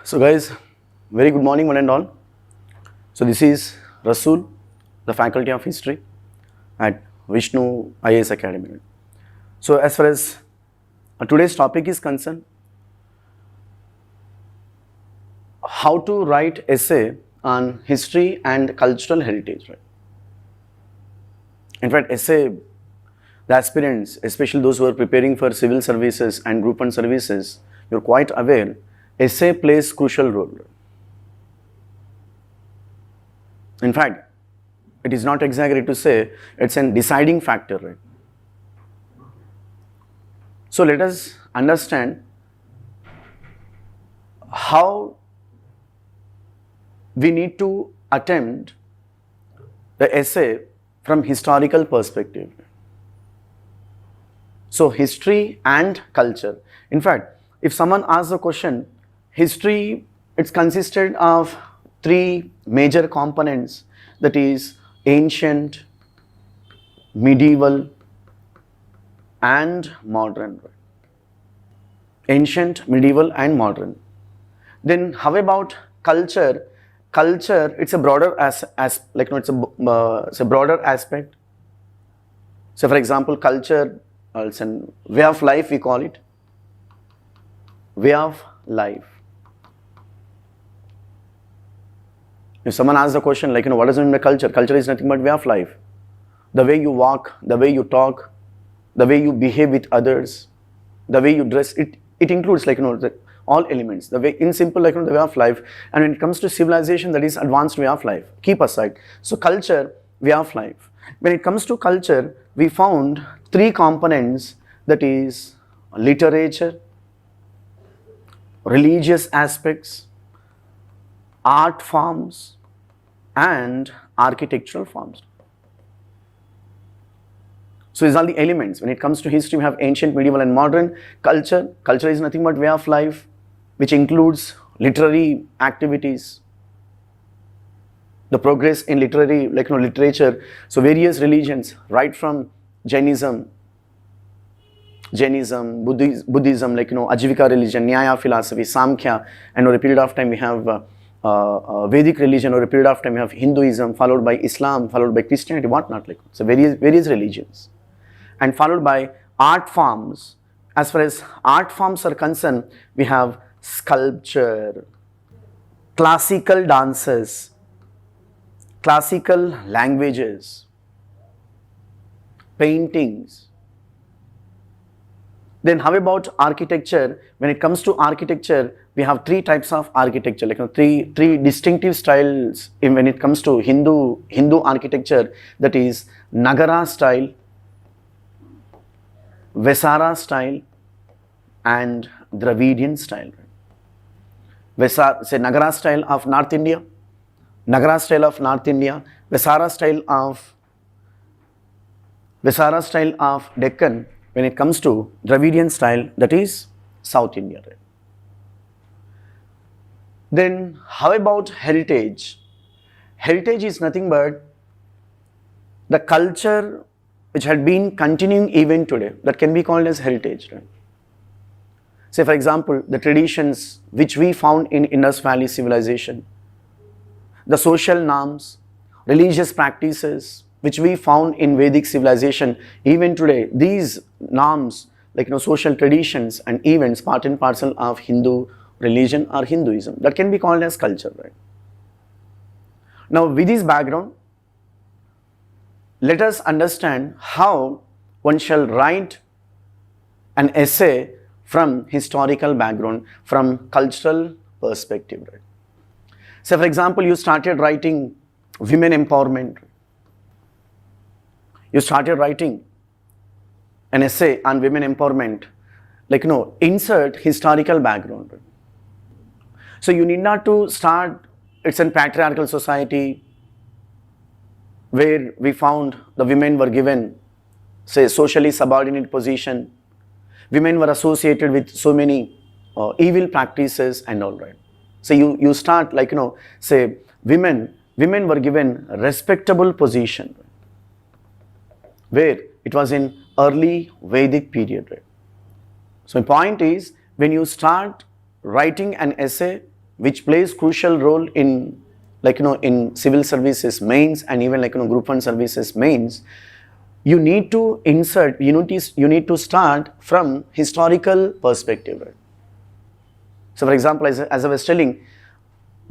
So guys, very good morning one and all. So this is Rasool, the Faculty of History at Vishnu IAS Academy. So as far as today's topic is concerned, how to write essay on history and cultural heritage. Right? In fact, essay, the aspirants, especially those who are preparing for civil services and group 1 services, you're quite aware, essay plays crucial role. In fact, it is not exaggerated to say it's a deciding factor, right? So let us understand how we need to attempt the essay from historical perspective. So history and culture. In fact, if someone asks a question, history, it's consisted of three major components, that is ancient, medieval and modern. Ancient, medieval and modern. Then how about culture? Culture, it's a broader it's a broader aspect. So for example, culture, it's a way of life, we call it way of life. If someone asks the question like, what does it mean by culture? Culture is nothing but way of life. The way you walk, the way you talk, the way you behave with others, the way you dress, it includes all elements. The way, in simple, the way of life. And when it comes to civilization, that is advanced way of life. Keep aside. So culture, way of life. When it comes to culture, we found three components, that is literature, religious aspects, art forms and architectural forms. So these are the elements. When it comes to history, we have ancient, medieval and modern. Culture, culture is nothing but way of life, which includes literary activities, the progress in literary, literature. So various religions, right from Jainism, Buddhism, Ajivika religion, Nyaya philosophy, Samkhya, and over a period of time we have Vedic religion, over a period of time we have Hinduism, followed by Islam, followed by Christianity, whatnot. So various religions, and followed by art forms. As far as art forms are concerned, we have sculpture, classical dances, classical languages, paintings. Then how about architecture? When it comes to architecture, we have three types of architecture, three distinctive styles when it comes to Hindu architecture, that is Nagara style, Vesara style and Dravidian style. Nagara style of North India, Vesara style of Deccan. When it comes to Dravidian style, that is South India. Then how about heritage? Heritage is nothing but the culture which had been continuing even today, that can be called as heritage. Right? Say for example, the traditions which we found in Indus Valley civilization, the social norms, religious practices which we found in Vedic civilization, even today, these norms, social traditions and events, part and parcel of Hindu religion or Hinduism, that can be called as culture. Right? Now with this background, let us understand how one shall write an essay from historical background, from cultural perspective. Right? So for example, you started writing women empowerment. You started writing an essay on women empowerment, insert historical background. So you need not to start, it's a patriarchal society where we found the women were given, say, socially subordinate position. Women were associated with so many evil practices and all, right. So you start say women were given respectable position, where it was in early Vedic period. Right? So the point is, when you start writing an essay which plays crucial role in in civil services mains and even group 1 services mains, you need to insert, you need to start from historical perspective, right? So for example, as I was telling,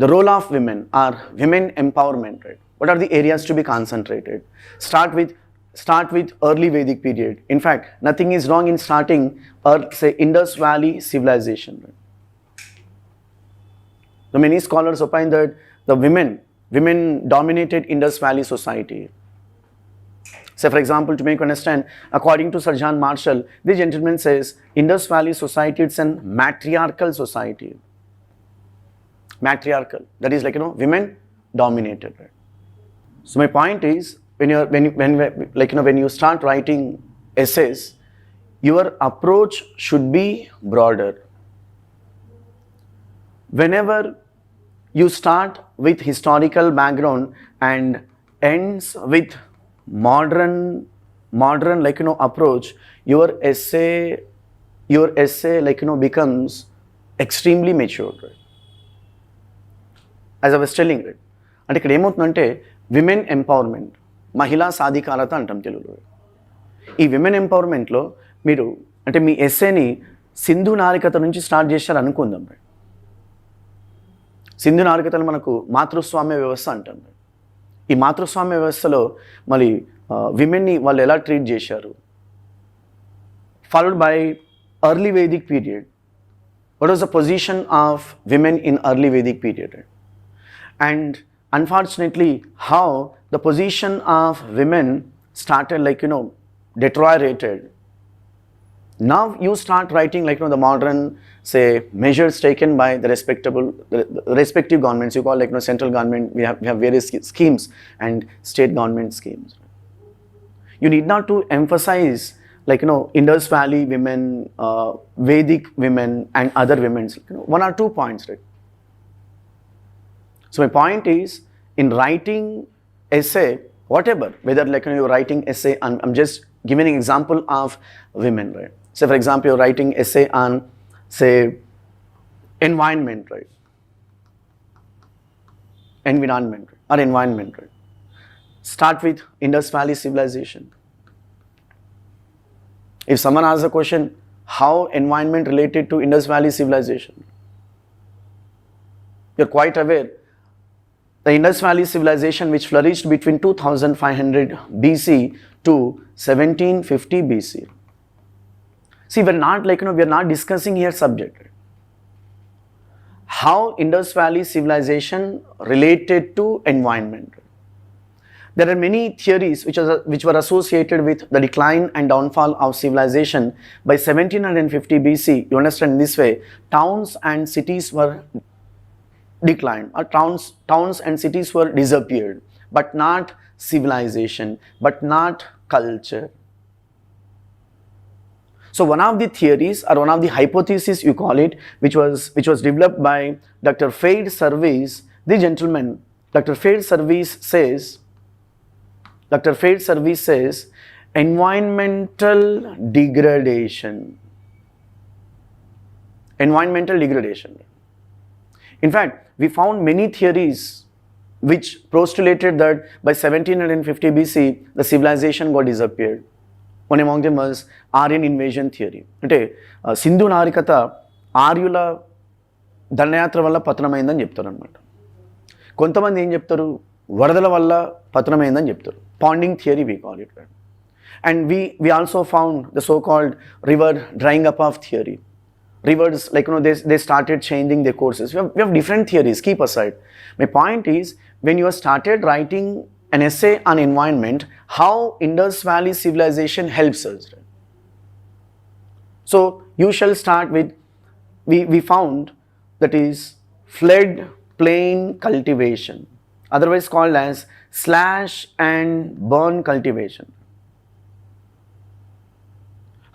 the role of women or women empowerment, right? What are the areas to be concentrated? Start with early Vedic period. In fact, nothing is wrong in starting say Indus Valley civilization, right? The many scholars opine that the women dominated Indus Valley society. Say for example, to make you understand, according to Sir John Marshall, the gentleman says Indus Valley society, it's an matriarchal society. Matriarchal, that is women dominated, right? So my point is, when you start writing essays, your approach should be broader. Whenever you start with historical background and ends with modern approach, your essay becomes extremely mature, right? As I was telling, right, అంటే ఇక్కడ ఏమవుతుందంటే women empowerment, మహిళా సాధికారత అంటాం తెలుగులో. ఈ women ఎంపవర్మెంట్లో మీరు అంటే మీ ఎస్సేని సింధు నాగరికత నుంచి స్టార్ట్ చేశారు అనుకుందాం, రైట్? సింధు నాగరికతలో మనకు మాతృస్వామ్య వ్యవస్థ అంటాం. ఈ మాతృస్వామ్య వ్యవస్థలో మళ్ళీ విమెన్ని వాళ్ళు ఎలా ట్రీట్ చేశారు, followed by early Vedic period. What was the position of women in early Vedic period? And unfortunately, how the position of women started deteriorated. Now you start writing the modern, say, measures taken by the respective governments. You call central government, we have various schemes and state government schemes. You need not to emphasize Indus Valley women, Vedic women and other women, 1 or 2 points, right? So my point is, in writing essay, whatever, whether you're writing essay on, I'm just giving an example of women, right? Say for example, you're writing essay on, say, environment, right? Environment or environment, right? Start with Indus Valley civilization. If someone asks a question, how environment related to Indus Valley civilization, you're quite aware. The Indus Valley civilization, which flourished between 2500 BC to 1750 BC. See, we're not we're not discussing here subject. How Indus Valley civilization related to environment. There are many theories which were associated with the decline and downfall of civilization. By 1750 BC, you understand in this way, towns and cities were declined, or towns and cities were disappeared, but not civilization, but not culture. So one of the theories or one of the hypotheses, you call it, which was developed by Dr. Fade Service, the gentleman, Dr. Fade Service says environmental degradation. Environmental degradation. In fact, we found many theories which postulated that by 1750 BC, the civilization got disappeared. One among them was Aryan invasion theory. అంటే సింధు నాగరికత ఆర్యుల దండయాత్ర వల్ల పతనమైందని చెప్తారు అనమాట. కొంతమంది ఏం చెప్తారు, వరదల వల్ల పతనమైందని చెప్తారు. Ponting theory we call it. And we also found the so-called river drying up of theory. Rivers, they started changing their courses. We have different theories, keep aside. My point is, when you started writing an essay on environment, how Indus Valley civilization helps us. Right? So you shall start with, we found, that is flood plain cultivation, otherwise called as slash and burn cultivation.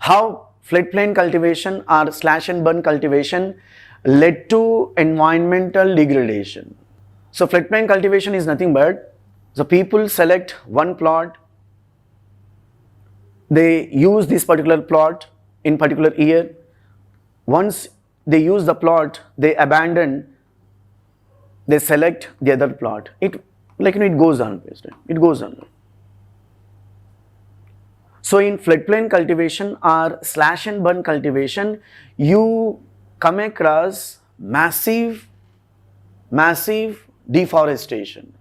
How floodplain cultivation or slash and burn cultivation led to environmental degradation. So floodplain cultivation is nothing but the people select one plot, they use this particular plot in particular year. Once they use the plot, they abandon they select the other plot. It it goes on, it goes on. So in floodplain cultivation or slash and burn cultivation, you come across massive deforestation.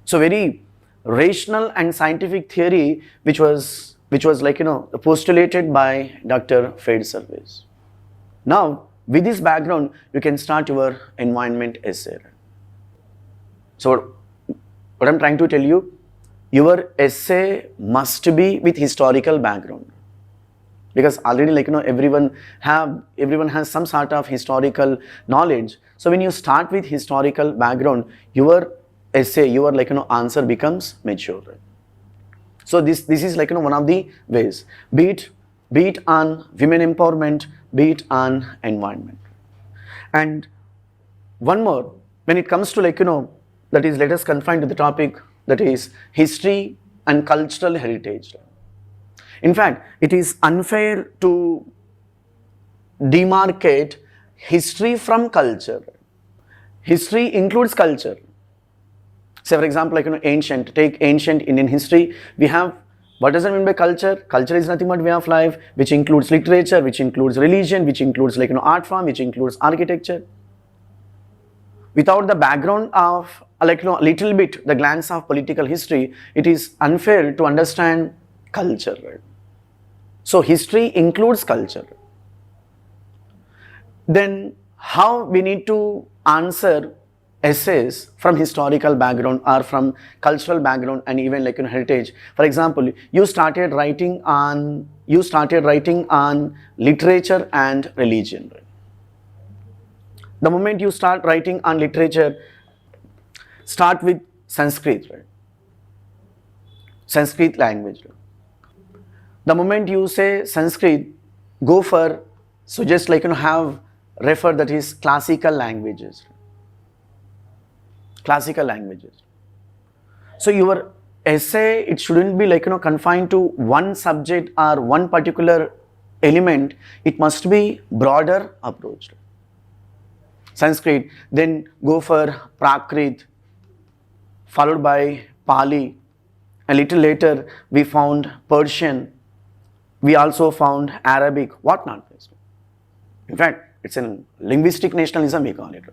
So very rational and scientific theory which was postulated by Dr. Fred Service. Now with this background you can start your environment essay. So what I'm trying to tell you, your essay must be with historical background, because already everyone has some sort of historical knowledge. So when you start with historical background, your essay, your answer becomes mature. So this is one of the ways, be it on women empowerment, be it on environment. And one more, when it comes to that is, let us confine to the topic, that is history and cultural heritage. In fact, it is unfair to demarcate history from culture. History includes culture. Say for example, take ancient Indian history. We have, what does it mean by culture? Culture is nothing but way of life, which includes literature, which includes religion, which includes art form, which includes architecture. Without the background of a little bit the glance of political history, it is unfair to understand culture, right? So history includes culture. Then how we need to answer essays from historical background or from cultural background and even heritage? For example, you started writing on literature and religion. The moment you start writing on literature, start with Sanskrit, right? Sanskrit language. The moment you say Sanskrit, go for, so just have refer, that is classical languages. Classical languages. So your essay, it shouldn't be confined to one subject or one particular element. It must be broader approach. Sanskrit, then go for Prakrit, followed by Pali. A little later we found Persian, we also found Arabic, whatnot. In fact, it's a linguistic nationalism, we call it.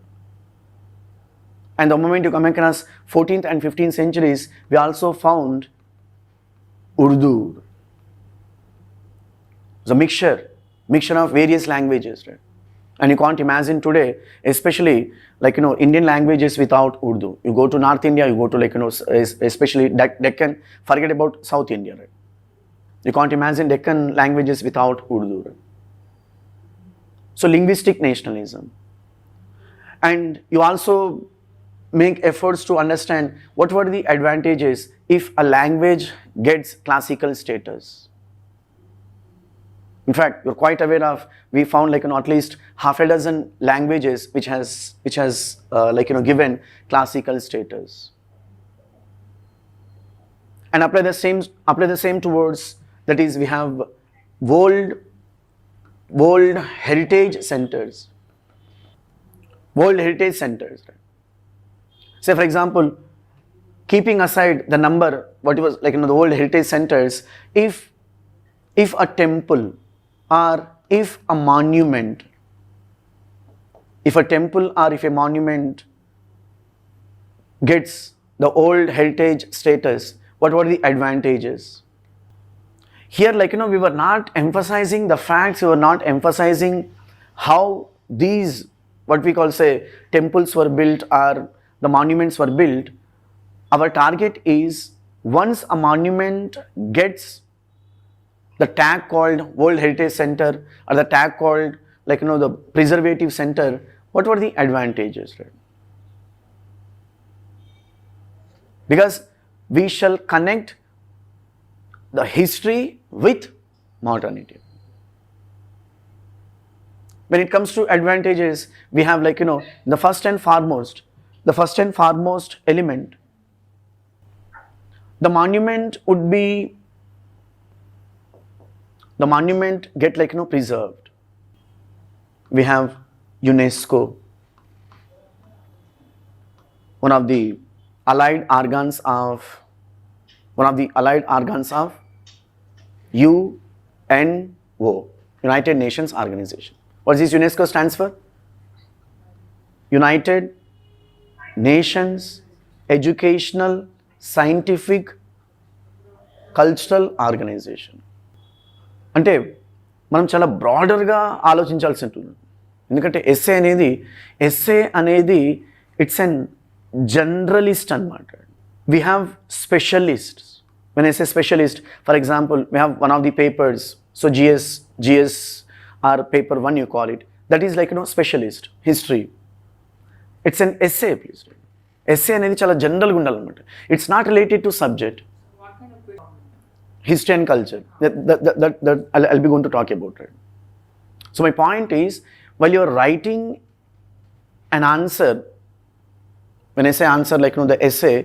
And the moment you come across 14th and 15th centuries, we also found Urdu. It's a mixture of various languages, right? And you can't imagine today, especially Indian languages without Urdu. You go to North India, you go to especially Deccan, forget about South India, right? You can't imagine Deccan languages without Urdu, right? So linguistic nationalism. And you also make efforts to understand what were the advantages if a language gets classical status. In fact, you're quite aware of, we found at least half a dozen languages which has given classical status. And apply the same towards, that is, we have world heritage centers. World heritage centers. Say for example, keeping aside the number, what was the world heritage centers, if a temple or if a monument, if a monument gets the old heritage status, what were the advantages? Here we were not emphasizing the facts, we were not emphasizing how these, what we call temples were built or the monuments were built. Our target is, once a monument gets the tag called World Heritage Center or the tag called the Preservative Center, what were the advantages, right? Because we shall connect the history with modernity. When it comes to advantages, we have the first and foremost element, the monument get preserved. We have UNESCO, one of the allied organs of UNO, United Nations Organization. What is UNESCO stands for? United Nations Educational, Scientific, Cultural Organization. అంటే మనం చాలా బ్రాడర్గా ఆలోచించాల్సి ఉంటుంది. ఎందుకంటే SA అనేది it's an generalist అనమాట. We have specialists. When I say specialist, for example, we have one of the papers, so GS or paper 1 you call it, that is like specialist, history. It's an essay, please. Essay అనేది చాలా జనరల్గా ఉండాలన్నమాట. It's not related to subject. What kind of paper? History and culture. That I'll be going to talk about it. So my point is, while you're writing an answer, when I say answer, like the essay,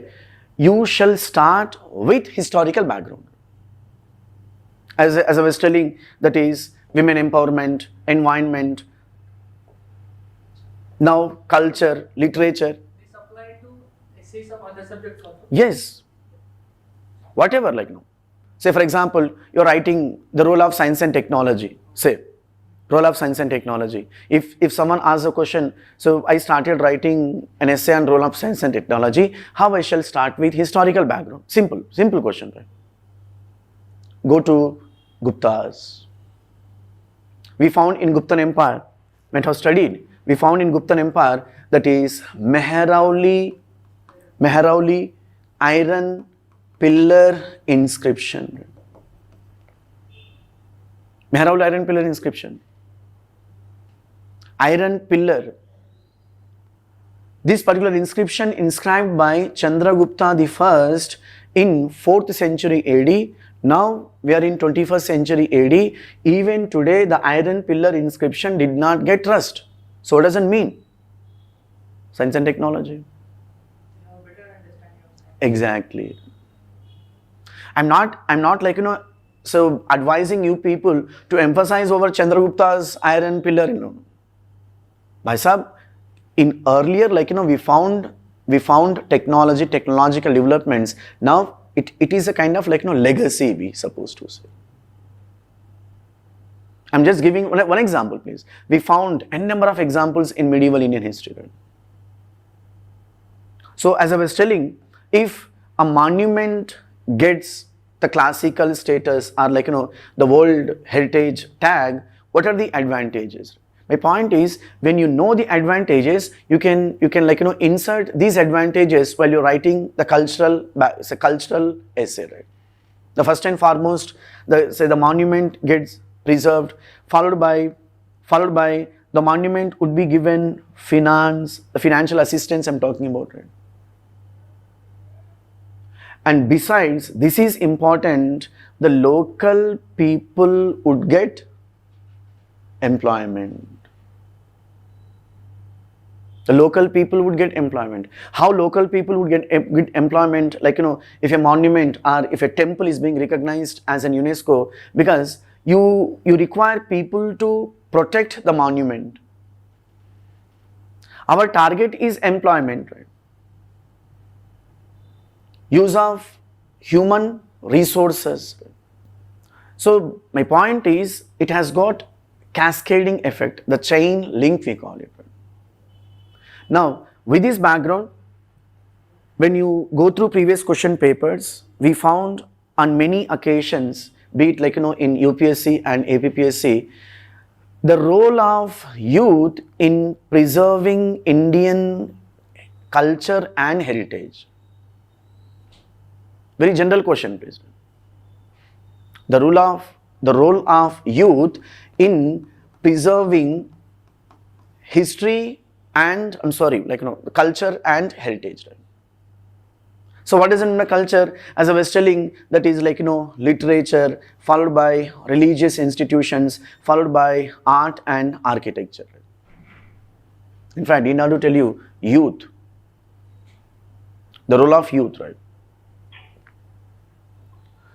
you shall start with historical background. As I was telling, that is women empowerment, environment, now culture, literature. This apply to essays of other subjects also? Yes. Whatever, Say for example, you're writing the role of science and technology. Say, role of science and technology. If someone asks a question, so I started writing an essay on role of science and technology, how I shall start with historical background? Simple question, right? Go to Guptas. We found in Guptan Empire, when I have studied, we found in Guptan Empire that is Mehrauli iron pillar inscription. Mehrauli iron pillar inscription. Iron pillar. This particular inscription inscribed by Chandragupta the First in 4th century AD. Now we are in 21st century AD. Even today the iron pillar inscription did not get rust. So what does it mean? Science and technology. You have a better understanding of science. Exactly. I'm not so advising you people to emphasize over Chandragupta's iron pillar, Bhai Sahab, in earlier, we found technological developments. Now it is a kind of legacy, we supposed to say. I'm just giving one example, please. We found n number of examples in medieval Indian history. Right? So as I was telling, if a monument gets the classical status or the World Heritage tag, what are the advantages? My point is, when you know the advantages, you can insert these advantages while you're writing the cultural essay, right? The first and foremost, the monument gets preserved, followed by the monument would be given the financial assistance I'm talking about, right? And besides, this is important, the local people would get employment. The local people would get employment. How local people would get employment? If a monument or if a temple is being recognized as an UNESCO, because you require people to protect the monument. Our target is employment, right? Use of human resources. So my point is, it has got cascading effect, the chain link we call it. Now with this background, when you go through previous question papers, we found on many occasions, be it in UPSC and APPSC, the role of youth in preserving Indian culture and heritage. Very general question, please. The role of youth in preserving history and culture and heritage. Right? So what is in the culture? As I was telling, that is literature, followed by religious institutions, followed by art and architecture. In fact, I need to tell you, youth, the role of youth, right?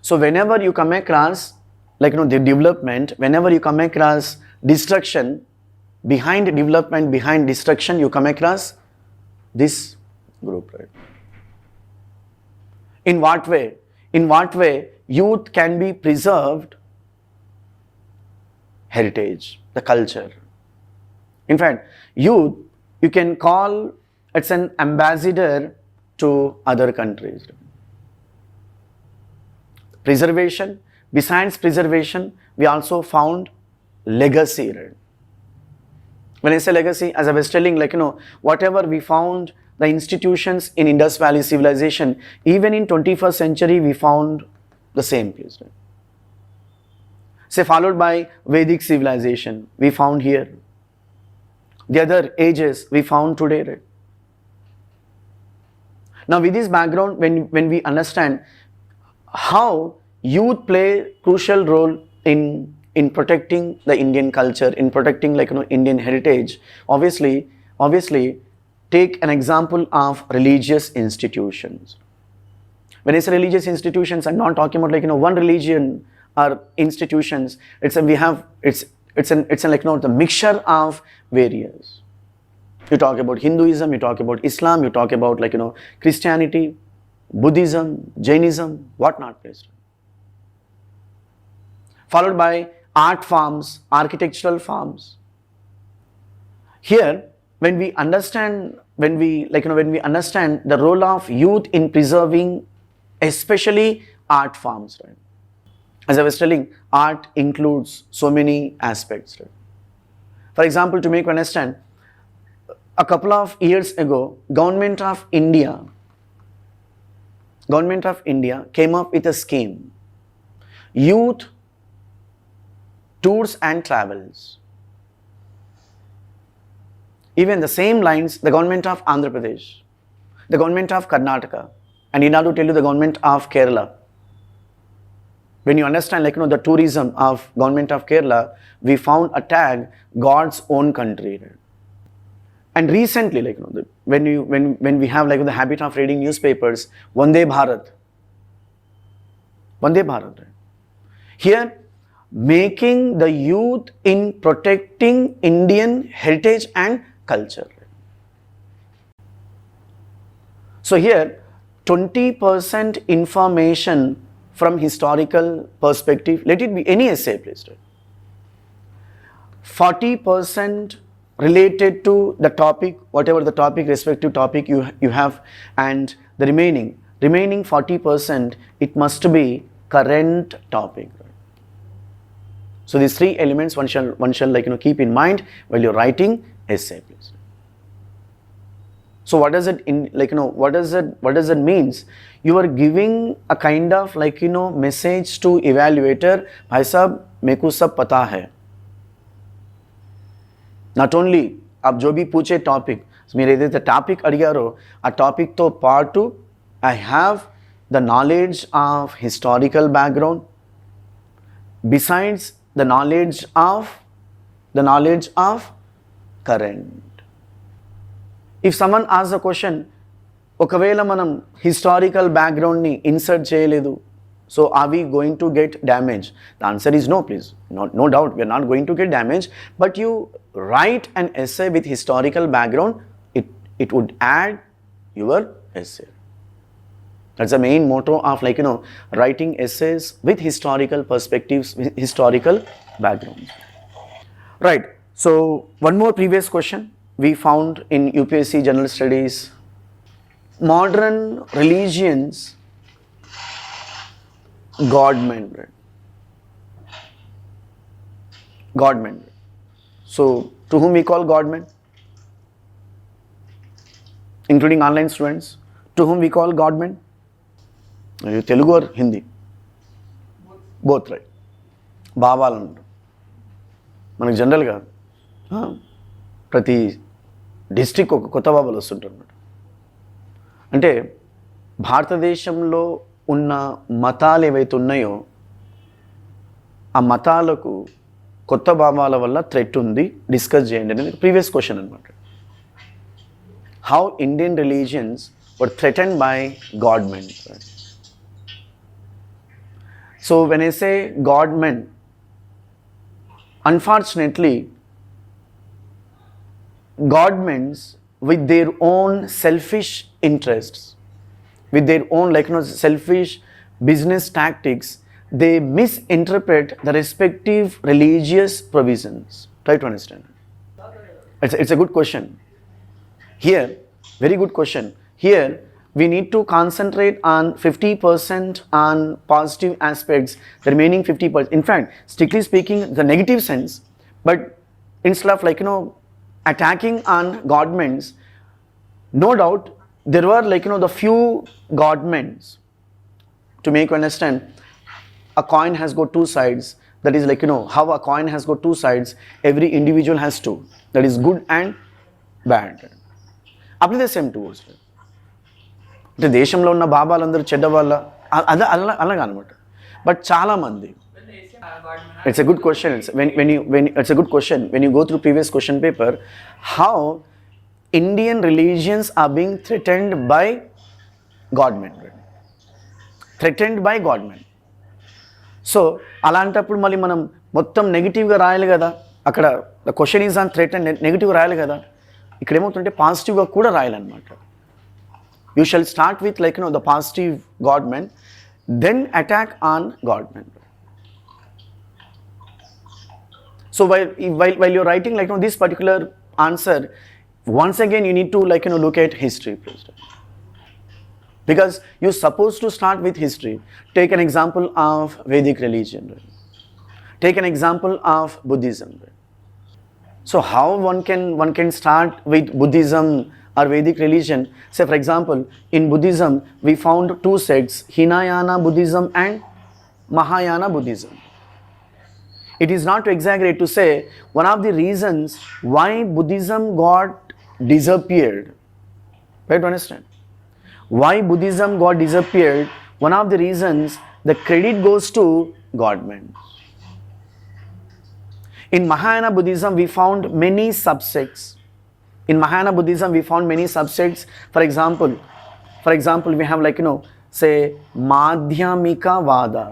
So whenever you come across the development, whenever you come across destruction, behind development, behind destruction, you come across this group, right? In what way? In what way youth can be preserved heritage, the culture? In fact, youth, you can call it's an ambassador to other countries. Preservation, besides preservation, we also found legacy, right? When I say legacy, as I was telling, whatever we found, the institutions in Indus Valley civilization, even in 21st century, we found the same place, right? Say, followed by Vedic civilization, we found here. The other ages, we found today, right? Now, with this background, when we understand how youth play crucial role in protecting the Indian culture, in protecting Indian heritage, obviously take an example of religious institutions. When I say religious institutions, I'm not talking about one religion or institutions. It's the mixture of various. You talk about Hinduism, you talk about Islam, you talk about Christianity, Buddhism, Jainism, whatnot. Followed by art forms, architectural forms. Here, when we understand the role of youth in preserving, especially art forms, right? As I was telling, art includes so many aspects, right? For example, to make you understand, a couple of years ago, Government of India came up with a scheme, Youth Tours and Travels. Even the same lines, the government of Andhra Pradesh, the government of Karnataka, and in order to tell you the government of Kerala. When you understand the tourism of government of Kerala, we found a tag, God's own country. And recently, when we have the habit of reading newspapers, Vande Bharat. Right? Here, making the youth in protecting Indian heritage and culture. So here, 20% information from historical perspective, let it be any essay, please. 40% related to the topic, whatever the topic, respective topic you have, and the remaining 40%, it must be current topic. So these three elements one shall keep in mind while you're writing essay, please. So what does it means? You are giving a kind of message to evaluator, bhai sahab, meku sab pata hai. Not only आप जो भी पूछे topic, मेरे इधर topic अड़ियारो, आ topic तो part 2, I have the knowledge of historical background, besides the knowledge of current. If someone asks a question, ఒకవేళ మనం historical background ని insert చేయలేదు, so are we going to get damage? The answer is no, please. No doubt, we are not going to get damage. But you write an essay with historical background, it would add your essay. That's the main motto of writing essays with historical perspectives, with historical backgrounds. Right. So one more previous question we found in UPSC General Studies. Modern religions, God-man. God-man. So to whom we call God-man? Including online students, to whom we call God-man? Telugu or Hindi? Both, right? బాబాలు అంటారు మనకు జనరల్గా ప్రతి district ఒక కొత్త బాబాలు వస్తుంటారు అన్నమాట. అంటే భారతదేశంలో ఉన్న మతాలు ఏవైతే ఉన్నాయో ఆ మతాలకు కొత్త బాబాల వల్ల థ్రెట్ ఉంది, డిస్కస్ చేయండి అనేది ప్రీవియస్ క్వశ్చన్ అనమాట. How Indian religions were threatened by God-men. So when I say God-men, unfortunately, God-men with their own selfish interests, with their own selfish business tactics, they misinterpret the respective religious provisions. Try to understand. It's a good question. Here, very good question. Here, we need to concentrate on 50% on positive aspects, the remaining 50%. In fact, strictly speaking, the negative sense, but instead of attacking on governments, no doubt there were the few governments, to make you understand, a coin has got two sides. That is how a coin has got two sides, every individual has two. That is good and bad. Apply the same tools. అంటే దేశంలో ఉన్న బాబాలందరూ చెడ్డవాళ్ళ అలాగా అనమాట. But చాలా మంది, When the Asian government. it's a good question. It's a good question. When you go through previous question paper, how Indian religions are being threatened by government. Threatened by government. So అలాంటప్పుడు మళ్ళీ మనం మొత్తం నెగిటివ్గా రాయాలి కదా. అక్కడ the question is on threat and negative రాయాలి కదా. ఇక్కడ ఏమవుతుంటే పాజిటివ్గా కూడా రాయాలన్నమాట. You shall start with the positive government, then attack on government. So while you're writing this particular answer, once again you need to look at history, please. Because you're supposed to start with history. Take an example of Vedic religion. Take an example of Buddhism. So how one can start with Buddhism or Vedic religion? Say for example, in Buddhism we found two sects, Hinayana Buddhism and Mahayana Buddhism. It is not to exaggerate to say one of the reasons why Buddhism got disappeared. Try to understand. Why Buddhism got disappeared, one of the reasons, the credit goes to government. In Mahayana Buddhism we found many subsects. In Mahayana Buddhism we found many subsects. For example we have say Madhyamika Vada.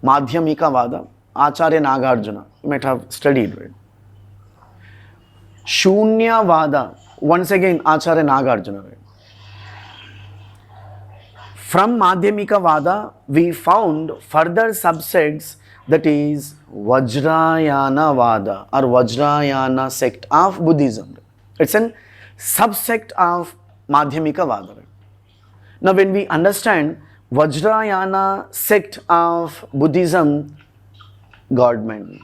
Madhyamika Vada, Acharya Nagarjuna, you might have studied, right? Shunya Vada, once again Acharya Nagarjuna, right? From Madhyamika Vada, we found further subsects, that is Vajrayana Vada or Vajrayana sect of Buddhism. It's a subsect of Madhyamika Vada. Now when we understand Vajrayana sect of Buddhism, government,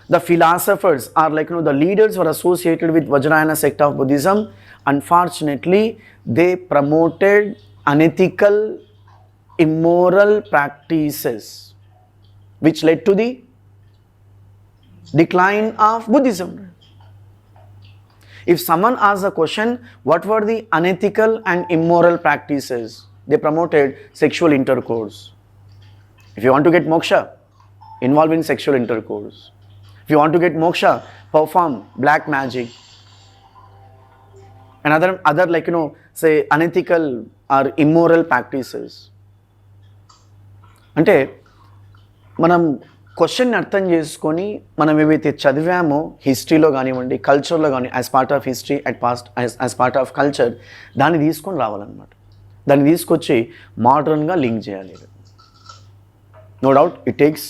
the philosophers are the leaders who are associated with Vajrayana sect of Buddhism, unfortunately they promoted unethical, immoral practices which led to the decline of Buddhism. If someone asks a question, what were the unethical and immoral practices? They promoted sexual intercourse. If you want to get moksha, involve in sexual intercourse. If you want to get moksha, perform black magic and other say unethical or immoral practices. అంటే మనం క్వశ్చన్ని అర్థం చేసుకొని మనం ఏవైతే చదివామో హిస్టరీలో కానివ్వండి, కల్చర్లో కానీ, as part of history as part of culture, దాన్ని తీసుకొని రావాలన్నమాట. దాన్ని తీసుకొచ్చి మోడర్న్గా లింక్ చేయాలి. No doubt it takes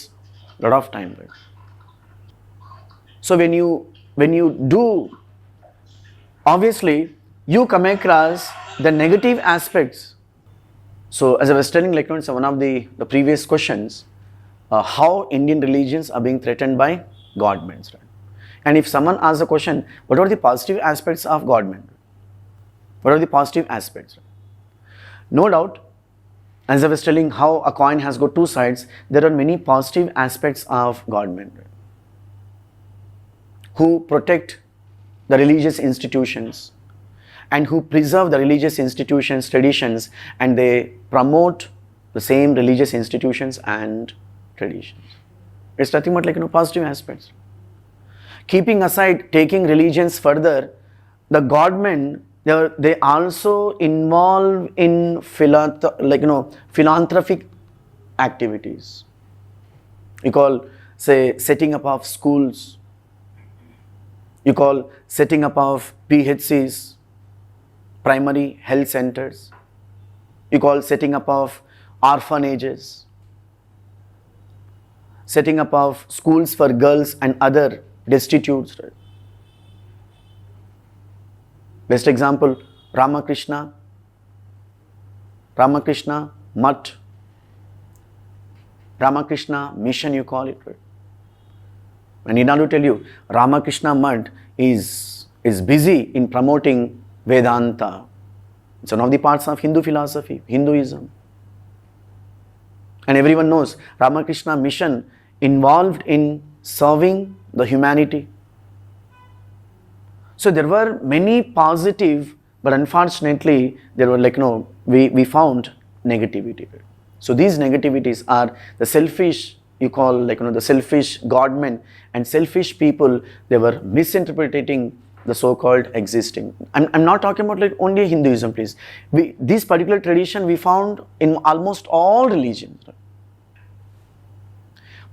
lot of time. So when you do, obviously you come across the negative aspects. So as I was telling one of the previous questions, how Indian religions are being threatened by governments, right? And if someone asks a question, what are the positive aspects of government? What are the positive aspects? No doubt, as I was telling how a coin has got two sides, there are many positive aspects of government, right? Who protect the religious institutions and who preserve the religious institutions, traditions, and they promote the same religious institutions and traditions. It's nothing but positive aspects. Keeping aside taking religions further, the government, they also involve in philanthropic activities. You call say setting up of schools, you call setting up of PHCs, primary health centers. You call setting up of orphanages, setting up of schools for girls and other destitutes. Right? Best example, Ramakrishna Mutt, Ramakrishna Mission, you call it. Right? And in order to tell you, Ramakrishna Mutt is busy in promoting Vedanta. It's one of the parts of Hindu philosophy, Hinduism. And everyone knows Ramakrishna Mission involved in serving the humanity. So there were many positive, but unfortunately there were we found negativity. So these negativities are the selfish, you call the selfish government and selfish people. They were misinterpreting the so-called existing. I'm not talking about only Hinduism, please. This particular tradition we found in almost all religions. Right?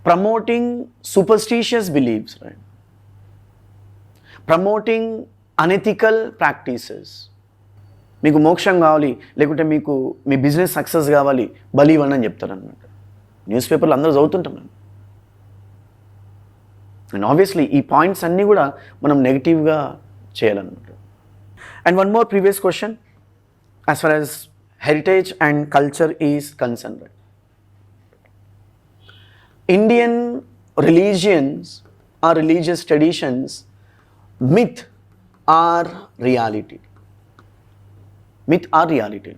Promoting superstitious beliefs, right? Promoting unethical practices. మీకు మోక్షం కావాలి లేకుంటే మీకు మీ business success కావాలి బలి ఇవ్వండి అని చెప్తారు అనమాట. న్యూస్ పేపర్లు అందరూ చదువుతుంటాం మనం. అండ్ ఆబ్వియస్లీ ఈ పాయింట్స్ అన్నీ కూడా మనం నెగిటివ్గా చేయాలన్నమాట. And one more previous question as far as heritage and culture is concern. Indian religions or religious traditions, myth or reality? Myth or reality?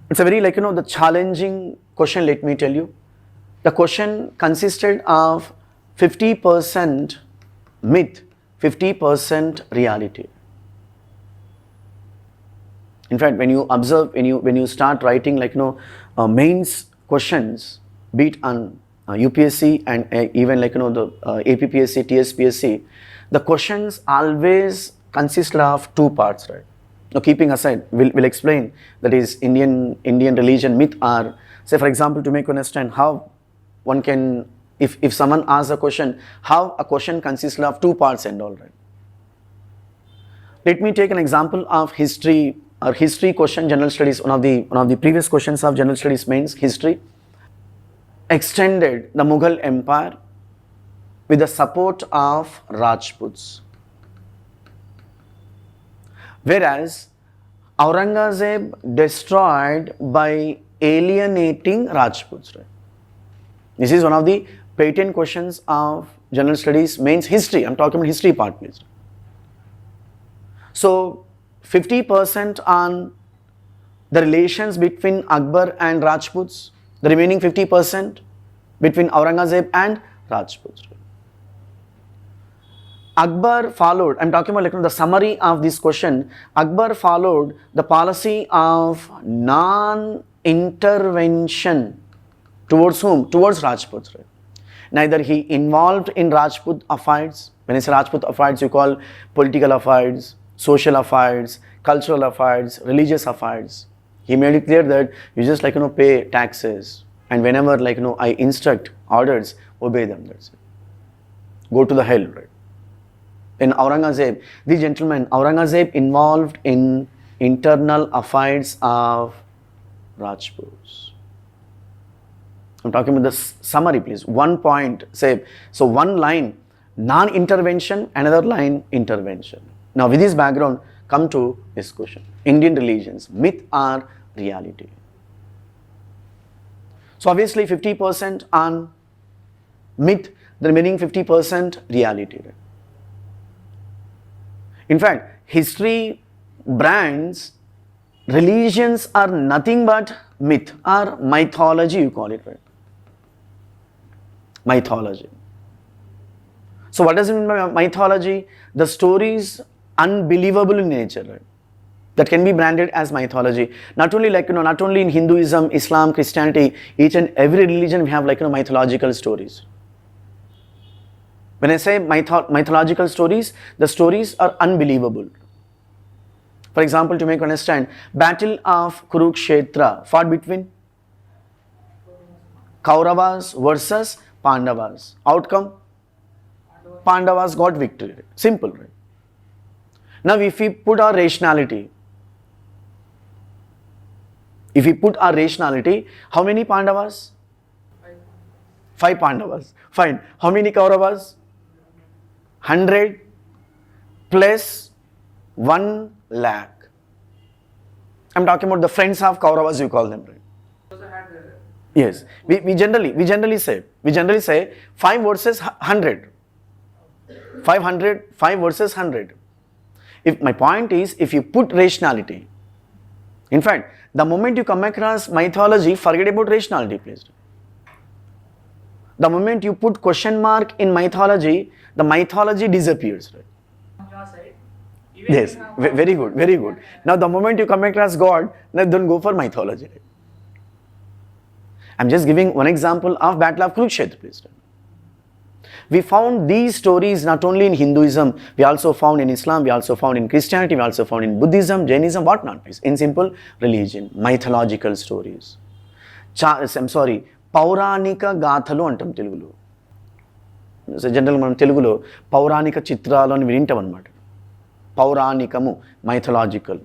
It's a very the challenging question, let me tell you. The question consisted of 50% myth, 50% reality. In fact, when you observe, when you start writing mains questions, be it on UPSC and even the APPSC, TSPSC, the questions always consist of two parts, right? Now, keeping aside, we'll explain that is Indian religion myth, or say for example, to make you understand how one can, if someone asks a question, how a question consists of two parts and all, right? Let me take an example of history. Or history question, general studies, one of the previous questions of general studies mains history. Extended the Mughal Empire with the support of Rajputs, whereas Aurangzeb destroyed by alienating Rajputs. Right? This is one of the patent questions of general studies mains history. I'm talking about history part, please. So 50% on the relations between Akbar and Rajputs, the remaining 50% between Aurangzeb and Rajputs. Akbar followed, I'm talking about the summary of this question, Akbar followed the policy of non-intervention towards whom? Towards Rajputs. Right? Neither he involved in Rajput affairs. When I say Rajput affairs, you call political affairs, social affairs, cultural affairs, religious affairs. He made it clear that you just pay taxes, and whenever I instruct orders, obey them. That's it. Go to the hell, right? In Aurangzeb, the gentleman, Aurangzeb involved in internal affairs of Rajputs. I'm talking about the summary, please. One point, say, so one line, non-intervention, another line, intervention. Now, with this background, come to this question. Indian religions, myth or reality? So, obviously, 50% on myth, the remaining 50% reality. In fact, history brands religions are nothing but myth or mythology, you call it, right? Mythology. So, what does it mean by mythology? The stories unbelievable in nature, right? That can be branded as mythology. Not only not only in Hinduism, Islam, Christianity, each and every religion we have mythological stories. When I say mythological stories, the stories are unbelievable. For example, to make you understand, Battle of Kurukshetra fought between Kauravas versus Pandavas. Outcome? Pandavas got victory. Simple, right? Now if we put our rationality, how many Pandavas? 5 Pandavas. Fine. How many Kauravas? 100 plus 1 lakh. I'm talking about the friends of Kauravas, you call them, right? Also had Yes. We generally say 5 versus 100. 5 versus 100. If my point is, if you put rationality, in fact, the moment you come across mythology, forget about rationality, please. The moment you put question mark in mythology, the mythology disappears, right? on your side. Even Yes, you have very good, very good. Now the moment you come across God, then don't go for mythology. Right? I'm just giving one example of Battle of Kurukshetra, please. We found these stories not only in Hinduism, we also found in Islam, we also found in Christianity, we also found in Buddhism, Jainism, whatnot, please. In simple religion, mythological stories. పౌరాణిక గాథలు అంటాం తెలుగులో. General మనం తెలుగులో పౌరాణిక చిత్రాలు అని వింటాం అనమాట. పౌరాణికము, మైథలాజికల్,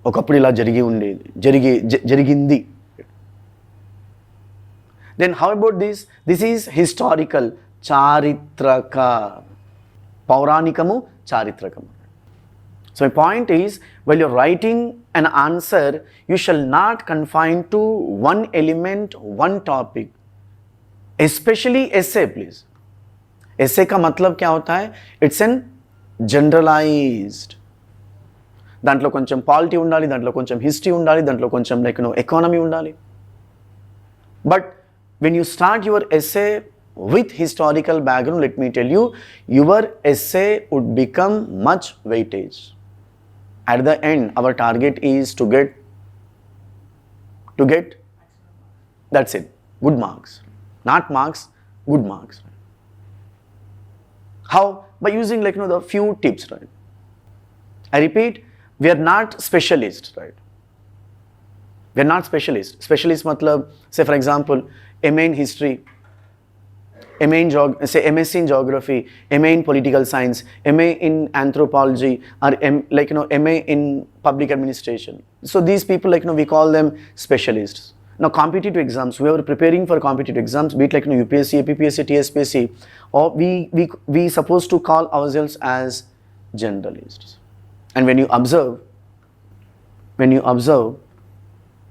ఒకప్పుడు ఇలా జరిగింది. Then how about this? This is historical, చారిత్రక. పౌరాణికము, చారిత్రకము. So my point is, while you're writing an answer, you shall not confine to one element, one topic. Especially essay, please. Essay का मतलब क्या होता है? It's an generalized. దాంట్లో కొంచెం polity ఉండాలి, దాంట్లో కొంచెం హిస్టరీ ఉండాలి, దాంట్లో కొంచెం ఎకానమీ ఉండాలి. But when you start your essay with historical background, let me tell you, your essay would become much weightage. At the end, our target is to get that's it, good marks. Not marks, good marks. How? By using the few tips, right? I repeat, we are not specialists, right? We are not specialists. Specialist matlab, say for example, MA in history, MSc in geography, MA in political science, MA in anthropology, or MA in public administration. So these people, we call them specialists. Now competitive exams, we are preparing for competitive exams, be it UPSC, APPSC, TSPSC, or we supposed to call ourselves as generalists. And when you observe,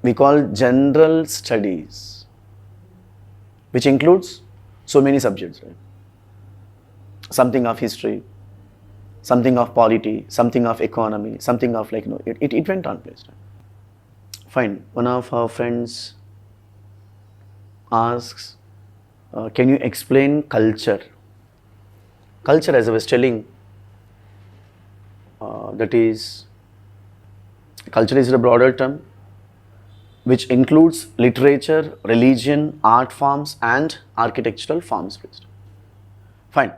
we call general studies, which includes so many subjects, right? Something of history, something of polity, something of economy, something of it went on, please. Fine. One of our friends asks, can you explain culture? Culture, as I was telling, culture is a broader term which includes literature, religion, art forms and architectural forms. Fine.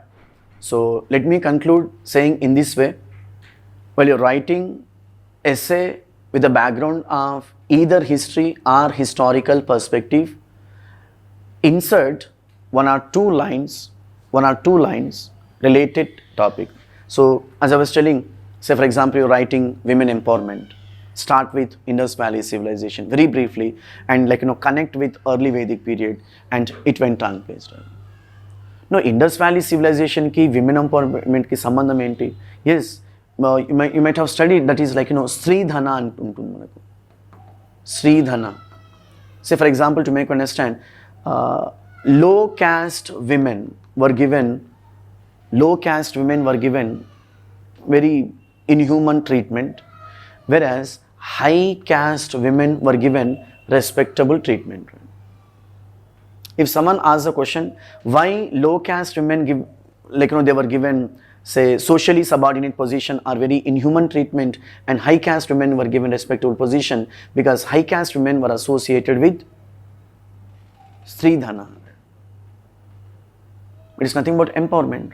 So let me conclude saying in this way, while you're writing essay with a background of either history or historical perspective, insert one or two lines related topic. So as I was telling, say for example, you're writing women empowerment. Start with Indus Valley civilization very briefly and connect with early Vedic period, and it went on, please. No, Indus Valley civilization ki women empowerment ki sambandham enti? Yes, you might have studied, that is Sridhana antuntundi manaku. Sridhana. Say for example, to make you understand, low caste women were given very inhuman treatment, whereas high caste women were given respectable treatment. If someone asks a question, why low caste women they were given, say, socially subordinate position or very inhuman treatment, and high caste women were given respectable position, because high caste women were associated with Sridhana. It is nothing but empowerment.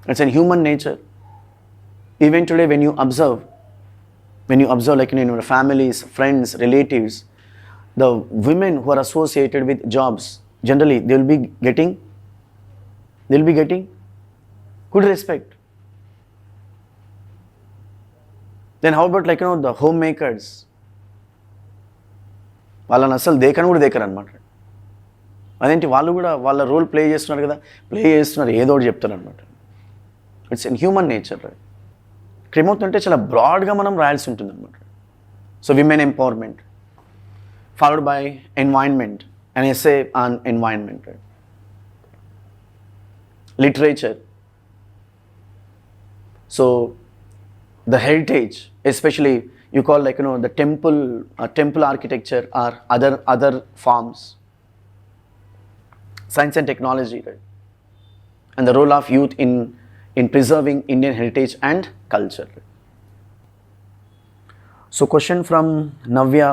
It's in human nature. Even today, when you observe in your families, friends, relatives, the women who are associated with jobs, generally they will be getting good respect. Then how about the homemakers? వాళ్ళని అసలు దేకని కూడా దేకరు అనమాట. అదేంటి వాళ్ళు కూడా వాళ్ళ role play చేస్తున్నారు కదా, ప్లే చేస్తున్నారు, ఏదో ఒకటి చెప్తారు అనమాట. It's in human nature. ఇక్కడ ఏమవుతుందంటే చాలా బ్రాడ్గా మనం రాయాల్సి ఉంటుంది అనమాట. So women empowerment followed by environment, an essay on environment, right? Literature. So the heritage, especially you call the temple architecture or other forms, science and technology, right? And the role of youth in preserving Indian heritage and culture. Right? So question from Navya: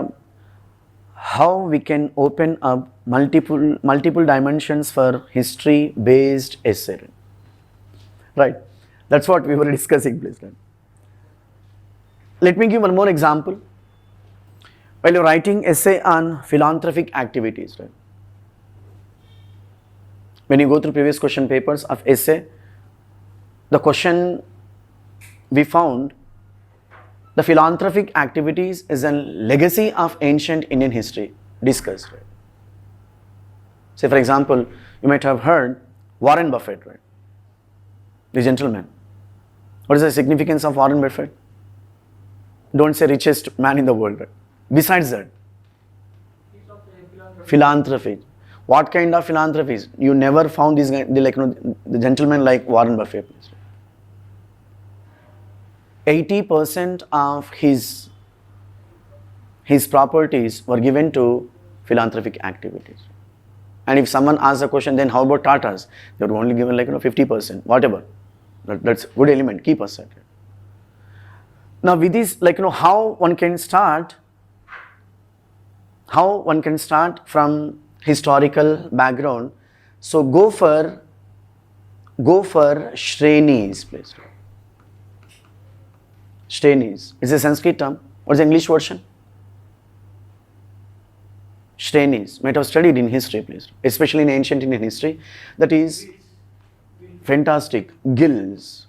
how we can open up multiple dimensions for history based essay? Right, that's what we were discussing, please. Right? Let me give one more example. While you're writing essay on philanthropic activities, right? When you go through previous question papers of essay, the question we found, the philanthropic activities is a legacy of ancient Indian history discussed. Right? Say for example, you might have heard Warren Buffett, right? The gentleman. What is the significance of Warren Buffett? Don't say richest man in the world. Right? Besides that, philanthropy. What kind of philanthropies? You never found these guys, the gentleman like Warren Buffett. 80% of his properties were given to philanthropic activities. And if someone asks a question, then how about Tatas? They were only given 50%, whatever. That's good element, keep aside. Now with this, how one can start from historical background. So go for Shrenis, please. Shrenis. It's a Sanskrit term. What is the English version? Shrenis. Might have studied in history, please. Especially in ancient Indian history. That is fantastic. Guilds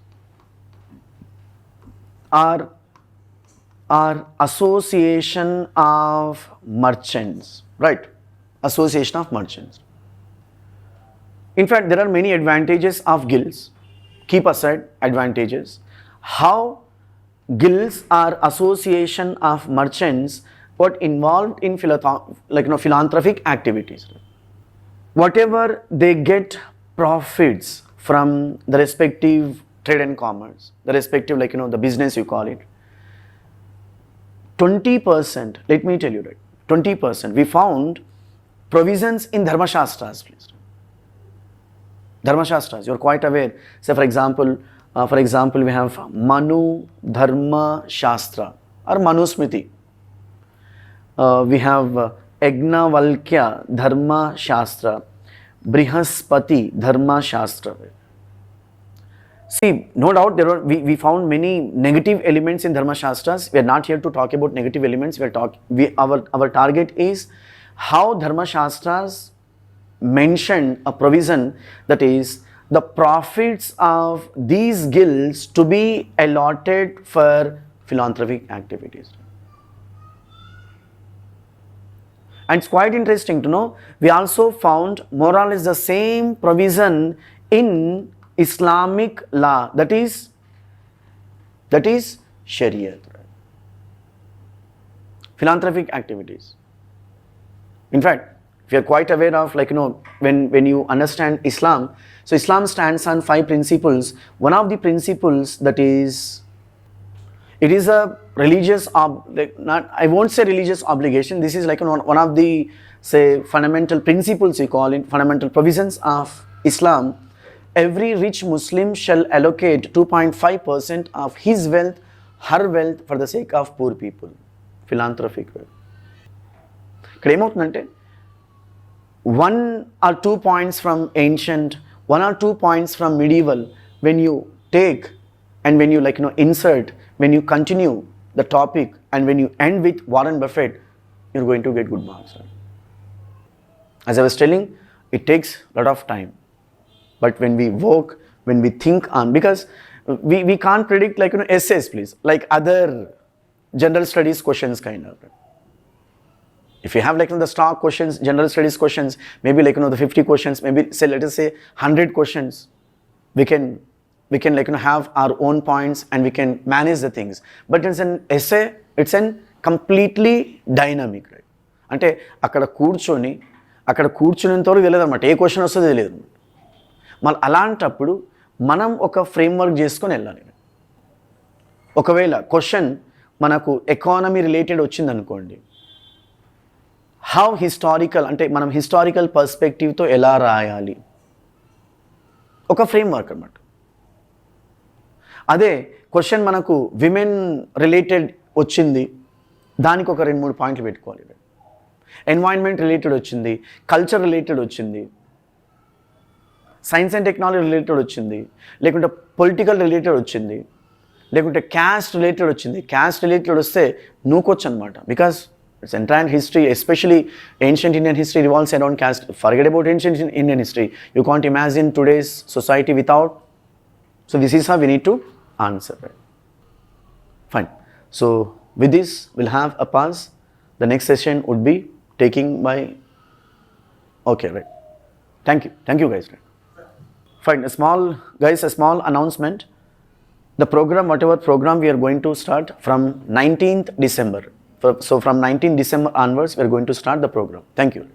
are association of merchants. Right? Association of merchants. In fact, there are many advantages of guilds. Keep aside advantages. How guilds are association of merchants got involved in philanthropic activities. Whatever they get profits from the respective trade and commerce, the respective the business you call it, 20%, let me tell you that 20%, we found provisions in Dharma Shastras, please. Dharma Shastras, you're quite aware. Say for example, we have Manu Dharma Shastra or Manusmriti. We have Yagnavalkya Dharma Shastra, Brihaspati Dharma Shastra. See, no doubt we found many negative elements in Dharma Shastras. We are not here to talk about negative elements. Our target is how Dharma Shastras mentioned a provision, that is the profits of these guilds to be allotted for philanthropic activities. And it's quite interesting to know, we also found more or less the same provision in Islamic law, that is Sharia. Philanthropic activities. In fact, if you are quite aware of when you understand Islam, so Islam stands on 5 principles. One of the principles, that is, it is a religious I won't say religious obligation. This is one of the fundamental principles, we call it fundamental provisions of Islam. Every rich Muslim shall allocate 2.5% of his wealth, her wealth, for the sake of poor people. Philanthropic wealth. ఇక్కడ ఏమవుతుందంటే 1 or 2 points from ancient, 1 or 2 points from medieval, when you take and when you insert, when you continue the topic and when you end with Warren Buffett, you're going to get good marks. Right? As I was telling, it takes a lot of time. But when we work, when we think on, because we can't predict essays, please, like other general studies questions kind of. If you have like the stock questions, general studies questions, maybe like the 50 questions, maybe say let us say 100 questions, we can like have our own points and we can manage the things. But it's an essay, it's an completely dynamic, right? అంటే అక్కడ కూర్చునేంత వరకు తెలియదు అనమాట, ఏ question వస్తుందో తెలియదు. మళ్ళీ అలాంటప్పుడు మనం ఒక ఫ్రేమ్వర్క్ చేసుకొని వెళ్ళాలి. ఒకవేళ క్వశ్చన్ మనకు ఎకానమీ రిలేటెడ్ వచ్చిందనుకోండి, హౌ హిస్టారికల్ అంటే మనం హిస్టారికల్ పర్స్పెక్టివ్తో ఎలా రాయాలి, ఒక ఫ్రేమ్వర్క్ అనమాట. అదే క్వశ్చన్ మనకు విమెన్ రిలేటెడ్ వచ్చింది, దానికి ఒక 2-3 పాయింట్లు పెట్టుకోవాలి. ఎన్వైరన్మెంట్ రిలేటెడ్ వచ్చింది, కల్చర్ రిలేటెడ్ వచ్చింది, సైన్స్ అండ్ టెక్నాలజీ రిలేటెడ్ వచ్చింది, లేకుంటే పొలిటికల్ రిలేటెడ్ వచ్చింది, లేకుంటే క్యాస్ట్ రిలేటెడ్ వచ్చింది. క్యాస్ట్ రిలేటెడ్ వస్తే నూకొచ్చు అనమాట, because it's entire history, especially ancient Indian history revolves around caste. Forget about ancient Indian history, you can't imagine today's society without. So this is how we need to answer. Fine. So with this, we'll have a pause. The next session would be taking by. Okay, right. Thank you guys. Fine. A small announcement. The program, whatever program we are going to start from 19th December. So from 19th December onwards, we are going to start the program. Thank you.